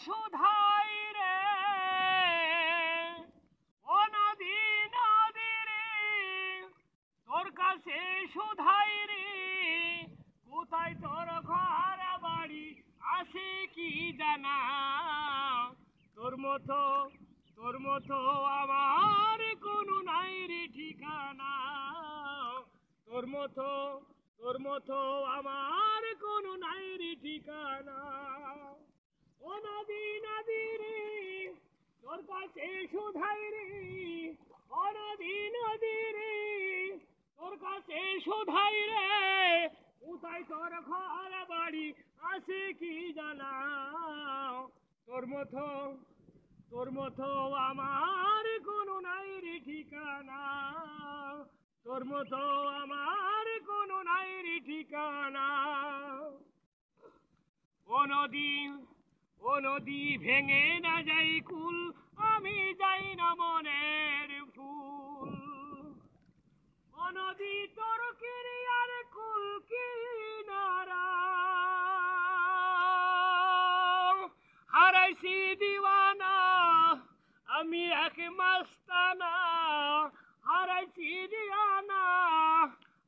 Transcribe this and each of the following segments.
সুধাই রে ও নদী নদী রে তোর কাছে সুধাই রে কোথায় তোর ঘর বাড়ি আসে কি জানা তোর মতো আমার কোনো নাই রে ঠিকানা তোর মতো আমার কোনো নাই রে ঠিকানা ও নদী নদী রে তোর কাছে সুধাই রে ও নদী নদী রে তোর কাছে সুধাই রে কোথায় তোর ঘর বাড়ি আসে কি জানা তোর মতো আমার কোনো নাই রে ঠিকানা তোর মতো আমার কোনো নাই রে ঠিকানা ও নদী ভেঙে না যাই কুল আমি যাই না মনের ফুল ও নদী তোর কিরিয়ার কুল কিনারা হারাইছি দিওয়ানা আমি এক মাস্তানা হারাইছি দিওয়ানা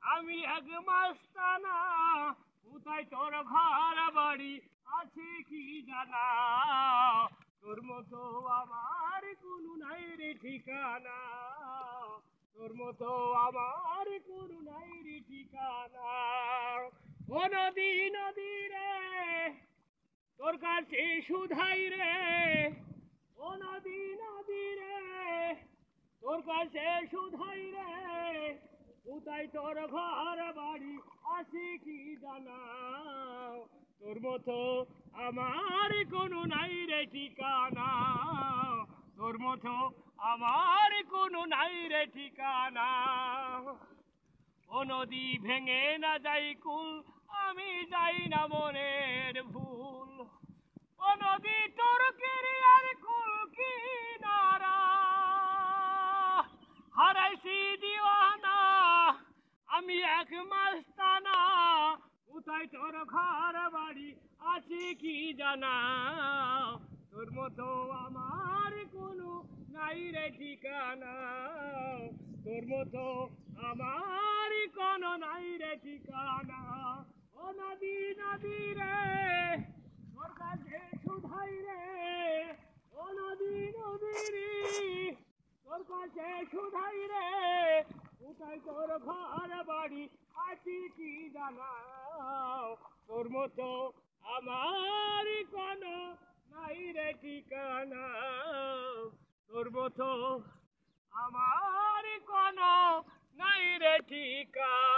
আমি এক মাস্তানা কোথায় তোর ঘর বাড়ি আছে কি জানা তোর মতো আমার কোনো নাই রে ঠিকানা তোর মতো আমার কোনো নাই রে ঠিকানা ও নদী নদী রে তোর কাছে সুধাই রে ও নদী নদী রে তোর কাছে সুধাই রে কোথায় তোর ঘর বাড়ি আছে কি জানা তোর মতো আমার কোনো নাই রে ঠিকানা তোর মতো আমার কোনো নাই রে ঠিকানা ও নদী ভেঙে না যাই কুল আমি যাই না মনের ভুল ও নদী তোর কিরিয়ার কুল কিনারা হারাইছি দিওয়ানা আমি এক মাস্তানা কোথায় তোর ঘর বাড়ি আছে কি জানা তোর মতো আমার কোনো নাই রে ঠিকানা তোর মতো আমার কোনো নাই রে ঠিকানা ও নদী নদী রে তোর কাছে সুধাই রে ও নদী নদী রে তোর কাছে সুধাই রে কোথায় তোর ঘর বাড়ি আছে কি জানা তোর মতো আমার কোনো নাই রে ঠিকানা তোর মতো আমার কোনো নাই রে ঠিকানা।